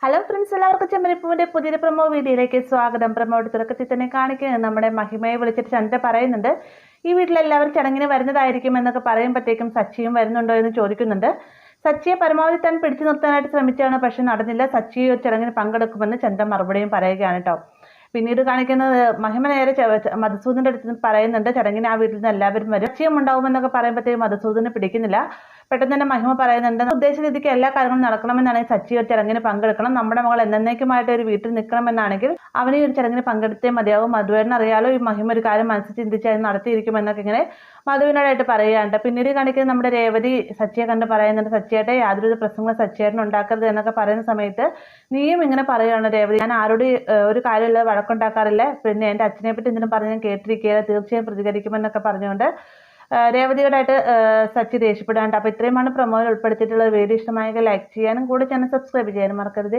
Hello friends, എല്ലാവർക്കും ചെമ്പരിപ്പൂവിന്റെ പുതിയൊരു promo വീഡിയോയിലേക്ക് സ്വാഗതം. പ്രൊമോയുടെ തുടക്കത്തിൽ തന്നെ കാണിക്കുന്നത് നമ്മുടെ മഹിമയെ വിളിച്ചിട്ട് ചന്ദ്ര പറയുന്നുണ്ട്, ഈ വീട്ടിലെല്ലാവരും ചടങ്ങിന് വരുന്നതായിരിക്കും എന്നൊക്കെ പറയുമ്പോഴത്തേക്കും സച്ചിയും വരുന്നുണ്ടോ എന്ന് ചോദിക്കുന്നുണ്ട്. സച്ചിയെ പരമാവധി താൻ പിടിച്ചു നിർത്താനായിട്ട് ശ്രമിച്ചാണ്, പക്ഷെ നടന്നില്ല. സച്ചി ഒരു ചടങ്ങിന് പങ്കെടുക്കുമെന്ന് ചന്ദ്ര മറുപടിയും പറയുകയാണ് കേട്ടോ. പിന്നീട് കാണിക്കുന്നത് മഹിമ നേരെ മധുസൂദന്റെ അടുത്ത് പറയുന്നുണ്ട്, ചടങ്ങിന് ആ വീട്ടിൽ നിന്ന് എല്ലാവരും വരും, ലക്ഷ്യം ഉണ്ടാവുമെന്നൊക്കെ പറയുമ്പോഴത്തേക്കും മധുസൂദനെ പിടിക്കുന്നില്ല. പെട്ടെന്ന് തന്നെ മഹിമ പറയുന്നുണ്ട്, ഉദ്ദേശ രീതിക്ക് എല്ലാ കാര്യങ്ങളും നടക്കണമെന്നാണെങ്കിൽ സച്ചി ഒരു ചടങ്ങിന് പങ്കെടുക്കണം, നമ്മുടെ മകൾ എന്നേക്കുമായിട്ട് ഒരു വീട്ടിൽ നിൽക്കണമെന്നാണെങ്കിൽ അവനെ ഒരു ചടങ്ങിന് പങ്കെടുത്തേ മതിയാവും. മധുവേട്ടൻ അറിയാലോ ഈ മഹിമ ഒരു കാര്യം മനസ്സിൽ ചിന്തിച്ച് നടത്തിയിരിക്കുമെന്നൊക്കെ ഇങ്ങനെ മധുവിനോടായിട്ട് പറയുകയാണ്. പിന്നീട് കാണിക്കുന്നത് നമ്മുടെ രേവതി സച്ചിയെ കണ്ട് പറയുന്നുണ്ട്, സച്ചിയേട്ടെ യാതൊരു പ്രശ്നങ്ങളും സച്ചിയേട്ടൻ ഉണ്ടാക്കരുത് എന്നൊക്കെ പറയുന്ന സമയത്ത് നീയും ഇങ്ങനെ പറയുകയാണ് രേവതി, ഞാൻ ആരോട് ഒരു കാര്യമില്ല വഴക്കുണ്ടാക്കാറില്ല, പിന്നെ എൻ്റെ അച്ഛനെ പറ്റി എന്തിനും പറഞ്ഞ് ഞാൻ കേട്ടിരിക്കുക, തീർച്ചയായും പ്രതികരിക്കുമെന്നൊക്കെ പറഞ്ഞുകൊണ്ട് രേവതിയോടായിട്ട് സച്ചി ദേഷ്യപ്പെടാണ്ട്. അപ്പോൾ ഇത്രയുമാണ് പ്രൊമോയിൽ ഉൾപ്പെടുത്തിയിട്ടുള്ള വീഡിയോ. ഇഷ്ടമായെങ്കിൽ ലൈക്ക് ചെയ്യാനും കൂടെ ചാനൽ സബ്സ്ക്രൈബ് ചെയ്യാനും മറക്കരുത്.